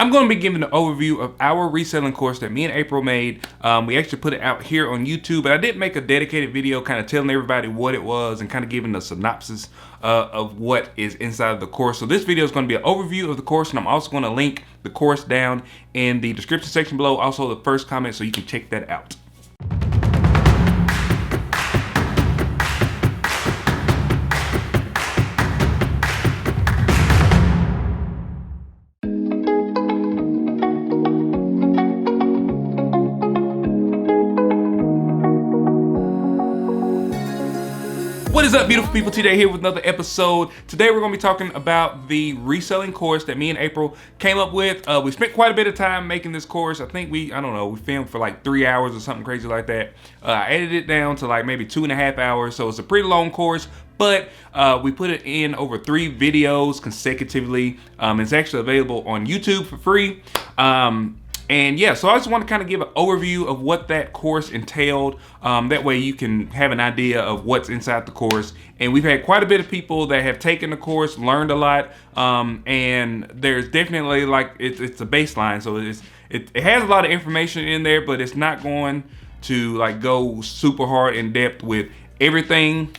I'm going to be giving an overview of our reselling course that me and April made. We actually put it out here on YouTube, but I did make a dedicated video kind of telling everybody what it was and kind of giving a synopsis of what is inside of the course. So this video is going to be an overview of the course, and I'm also going to link the course down in the description section below, also the first comment, so you can check that out. What is up, beautiful people? Today here with another episode. Today we're going to be talking about the reselling course that me and April came up with. We spent quite a bit of time making this course. I think we filmed for like 3 hours or something crazy like that. I edited it down to like maybe 2.5 hours, so it's a pretty long course. But we put it in over 3 videos consecutively. It's actually available on YouTube for free. And yeah, so I just want to kind of give an overview of what that course entailed. That way you can have an idea of what's inside the course. And we've had quite a bit of people that have taken the course, learned a lot, and there's definitely like, it's a baseline. So it has a lot of information in there, but it's not going to like go super hard in depth with everything.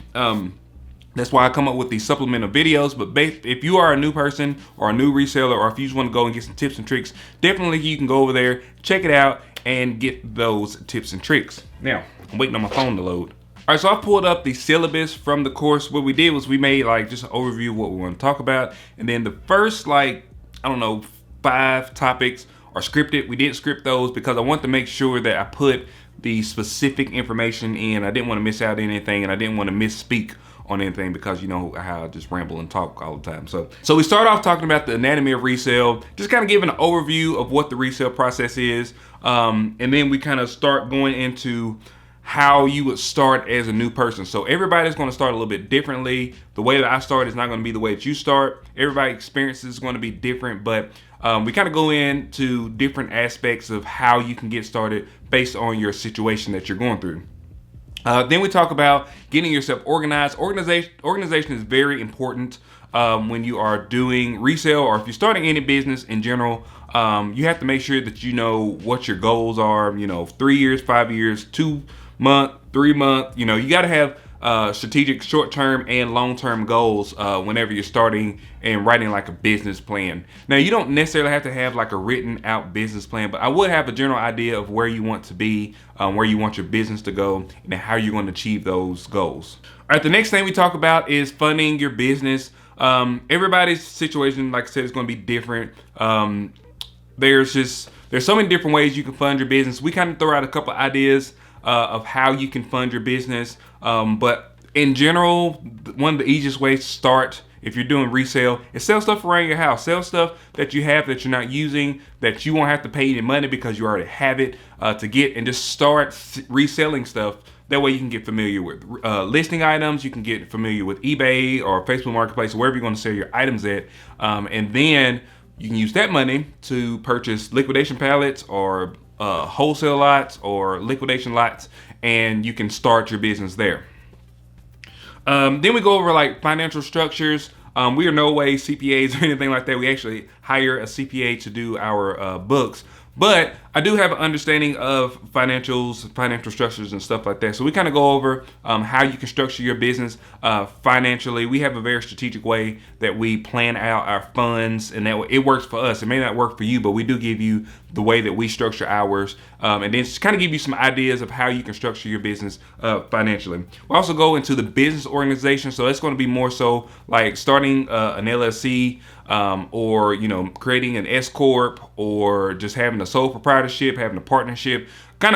That's why I come up with these supplemental videos. But if you are a new person or a new reseller, or if you just want to go and get some tips and tricks, definitely you can go over there, check it out, and get those tips and tricks. Now, I'm waiting on my phone to load. All right, so I pulled up the syllabus from the course. What we did was we made like just an overview of what we want to talk about. And then the first 5 topics are scripted. We didn't script those because I want to make sure that I put the specific information in. I didn't want to miss out on anything, and I didn't want to misspeak on anything because you know how I just ramble and talk all the time. So we start off talking about the anatomy of resale, just kind of giving an overview of what the resale process is. And then we kind of start going into how you would start as a new person. So everybody's going to start a little bit differently. The way that I start is not going to be the way that you start. Everybody's experience is going to be different, but we kind of go into different aspects of how you can get started based on your situation that you're going through. Then we talk about getting yourself organized. Organization is very important when you are doing resale, or if you're starting any business in general. You have to make sure that you know what your goals are, 3 years, 5 years, 2 month, 3 month. You got to have strategic short-term and long-term goals whenever you're starting and writing like a business plan. Now, you don't necessarily have to have like a written out business plan, but I would have a general idea of where you want to be, where you want your business to go, and how you're going to achieve those goals. All right, the next thing we talk about is funding your business. Everybody's situation, like I said, is going to be different. There's so many different ways you can fund your business. We kind of throw out a couple ideas of how you can fund your business. But in general, one of the easiest ways to start if you're doing resale is sell stuff around your house. Sell stuff that you have that you're not using, that you won't have to pay any money because you already have it to get, and just start reselling stuff. That way you can get familiar with listing items. You can get familiar with eBay or Facebook Marketplace, or wherever you're going to sell your items at. And then you can use that money to purchase liquidation pallets or wholesale lots or liquidation lots, and you can start your business there. Then we go over like financial structures. We are no way CPAs or anything like that. We actually hire a CPA to do our books. But I do have an understanding of financial structures and stuff like that. So we kind of go over how you can structure your business financially. We have a very strategic way that we plan out our funds, and that it works for us. It may not work for you, but we do give you the way that we structure ours, and then just kind of give you some ideas of how you can structure your business financially. We also go into the business organization. So it's going to be more so like starting an LLC, or creating an S corp, or just having a sole proprietorship, having a partnership.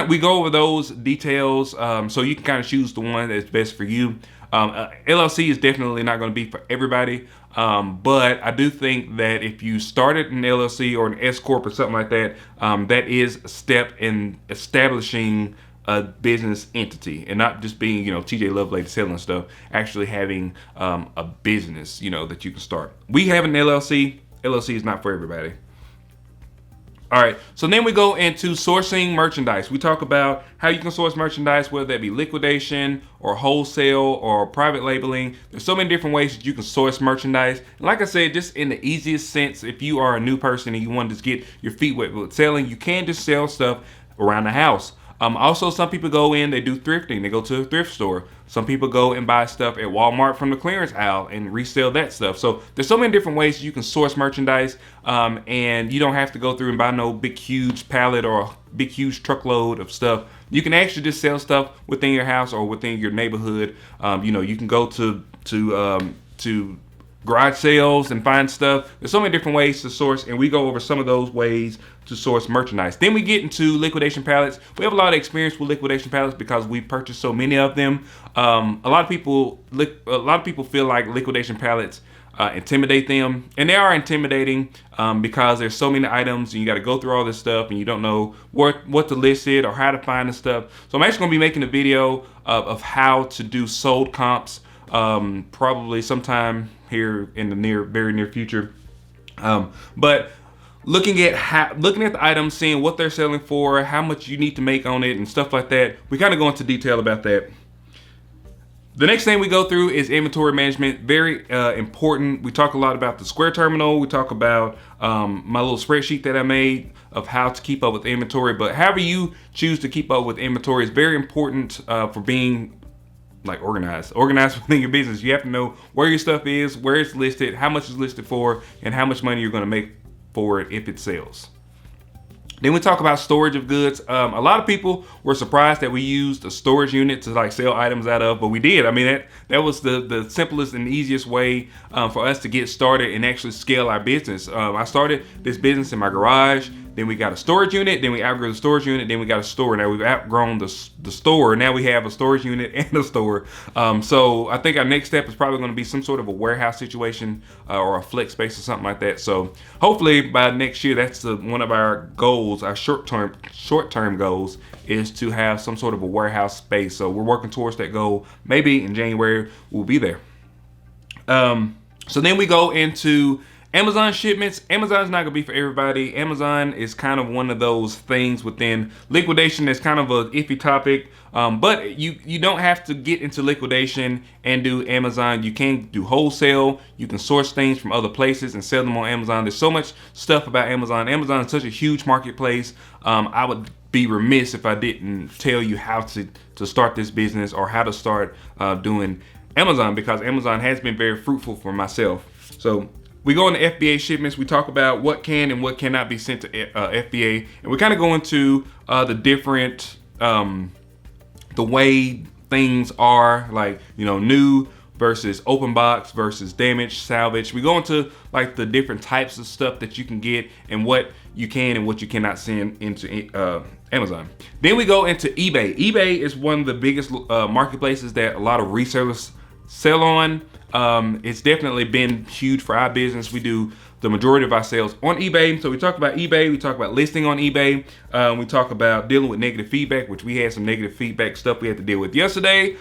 We go over those details, so you can kind of choose the one that's best for you. LLC is definitely not going to be for everybody, but I do think that if you started an LLC or an S corp or something like that, that is a step in establishing a business entity, and not just being, TJ Lovelady selling stuff, actually having a business, that you can start. We have an LLC. LLC is not for everybody. All right, so then we go into sourcing merchandise. We talk about how you can source merchandise, whether that be liquidation or wholesale or private labeling. There's so many different ways that you can source merchandise. And like I said, just in the easiest sense, if you are a new person and you want to just get your feet wet with selling, you can just sell stuff around the house. Also, some people go in, they do thrifting. They go to a thrift store. Some people go and buy stuff at Walmart from the clearance aisle and resell that stuff. So there's so many different ways you can source merchandise, and you don't have to go through and buy no big, huge pallet or a big, huge truckload of stuff. You can actually just sell stuff within your house or within your neighborhood. You can go to garage sales and find stuff. There's so many different ways to source, and we go over some of those ways to source merchandise. Then we get into liquidation pallets. We have a lot of experience with liquidation pallets because we purchased so many of them. A lot of people feel like liquidation pallets intimidate them, and they are intimidating because there's so many items and you got to go through all this stuff and you don't know what to list it or how to find the stuff. So I'm actually going to be making a video of how to do sold comps probably sometime here in the very near future. But looking at the items, seeing what they're selling for, how much you need to make on it and stuff like that, we kind of go into detail about that. The next thing we go through is inventory management. Very important. We talk a lot about the Square Terminal. We talk about my little spreadsheet that I made of how to keep up with inventory. But however you choose to keep up with inventory is very important for being organized within your business. You have to know where your stuff is, where it's listed, how much it's listed for, and how much money you're going to make for it if it sells. Then we talk about storage of goods. A lot of people were surprised that we used a storage unit to sell items out of, but we did. I mean, that was the simplest and easiest way for us to get started and actually scale our business. I started this business in my garage. Then we got a storage unit. Then we outgrew the storage unit. Then we got a store. Now we've outgrown the store. Now we have a storage unit and a store. So I think our next step is probably going to be some sort of a warehouse situation or a flex space or something like that. So hopefully by next year, that's one of our goals. Our short-term goals is to have some sort of a warehouse space. So we're working towards that goal. Maybe in January we'll be there. So then we go into Amazon shipments. Amazon's not gonna be for everybody. Amazon is kind of one of those things within liquidation that's kind of a iffy topic. But you don't have to get into liquidation and do Amazon. You can do wholesale. You can source things from other places and sell them on Amazon. There's so much stuff about Amazon. Amazon is such a huge marketplace. I would be remiss if I didn't tell you how to start this business or how to start doing Amazon, because Amazon has been very fruitful for myself. So we go into FBA shipments. We talk about what can and what cannot be sent to FBA, and we kind of go into the different, the way things are, new versus open box versus damaged, salvage. We go into the different types of stuff that you can get and what you can and what you cannot send into Amazon. Then we go into eBay. eBay is one of the biggest marketplaces that a lot of resellers sell on. It's definitely been huge for our business. We do the majority of our sales on eBay. So we talk about eBay, we talk about listing on eBay, we talk about dealing with negative feedback, which we had some negative feedback stuff we had to deal with yesterday.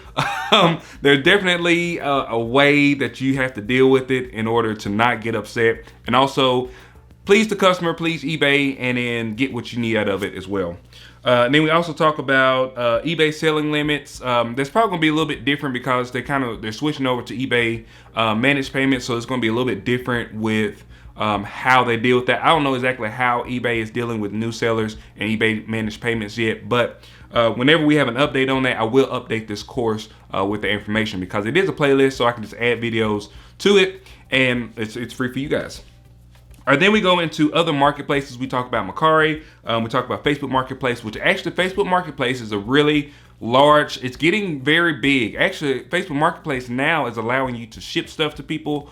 There's definitely a way that you have to deal with it in order to not get upset, and also please the customer, please eBay, and then get what you need out of it as well. And then we also talk about eBay selling limits. That's probably gonna be a little bit different because they're switching over to eBay managed payments, so it's gonna be a little bit different with how they deal with that. I don't know exactly how eBay is dealing with new sellers and eBay managed payments yet, but whenever we have an update on that, I will update this course with the information, because it is a playlist, so I can just add videos to it, and it's free for you guys. All right, then we go into other marketplaces. We talk about Mercari. We talk about Facebook Marketplace, which actually Facebook Marketplace is a really large, it's getting very big. Actually, Facebook Marketplace now is allowing you to ship stuff to people.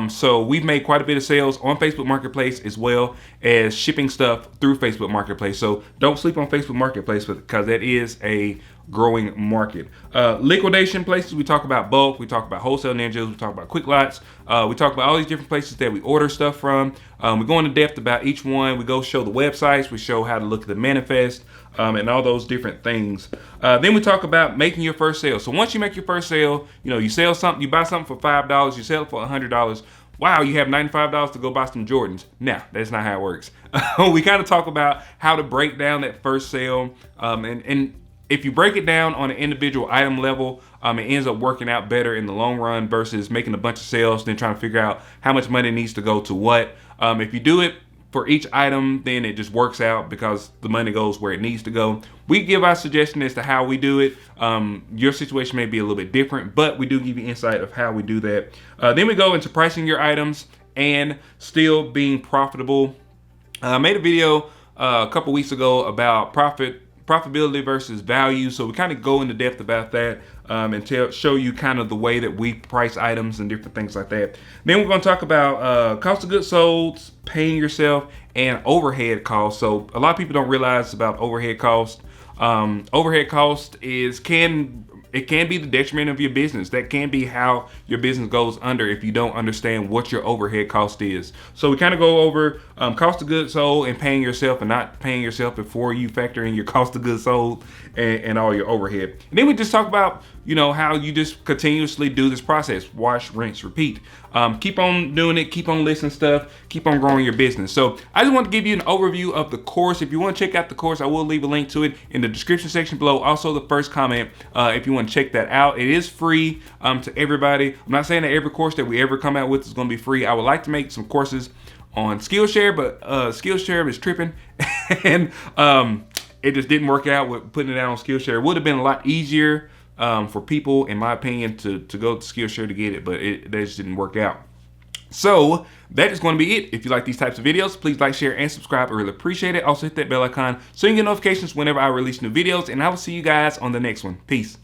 So we've made quite a bit of sales on Facebook Marketplace as well as shipping stuff through Facebook Marketplace. So don't sleep on Facebook Marketplace because that is a growing market. Liquidation places, we talk about bulk, we talk about wholesale ninjas, we talk about quick lots, we talk about all these different places that we order stuff from. We go into depth about each one. We go show the websites, we show how to look at the manifest, and all those different things. Then we talk about making your first sale. So once you make your first sale, you sell something, you buy something for $5, you sell it for $100. wow, you have $95 to go buy some Jordans. Nah, that's not how it works. We kind of talk about how to break down that first sale, and if you break it down on an individual item level, it ends up working out better in the long run versus making a bunch of sales, then trying to figure out how much money needs to go to what. If you do it for each item, then it just works out because the money goes where it needs to go. We give our suggestion as to how we do it. Your situation may be a little bit different, but we do give you insight of how we do that. Then we go into pricing your items and still being profitable. I made a video a couple weeks ago about profitability versus value. So we kind of go into depth about that and show you kind of the way that we price items and different things like that. Then we're going to talk about cost of goods sold, paying yourself, and overhead costs. So a lot of people don't realize about overhead cost. Overhead cost can be the detriment of your business. That can be how your business goes under if you don't understand what your overhead cost is. So we kind of go over cost of goods sold and paying yourself, and not paying yourself before you factor in your cost of goods sold and all your overhead. And then we just talk about, how you just continuously do this process. Wash, rinse, repeat. Keep on doing it. Keep on listing stuff. Keep on growing your business. So I just want to give you an overview of the course. If you want to check out the course, I will leave a link to it in the description section below. Also, the first comment if you want to check that out. It is free to everybody. I'm not saying that every course that we ever come out with is going to be free. I would like to make some courses on Skillshare, but Skillshare is tripping. And it just didn't work out with putting it out on Skillshare. It would have been a lot easier for people, in my opinion, to go to Skillshare to get it, but that just didn't work out. So that is going to be it. If you like these types of videos, please like, share, and subscribe. I really appreciate it. Also hit that bell icon so you can get notifications whenever I release new videos, and I will see you guys on the next one. Peace.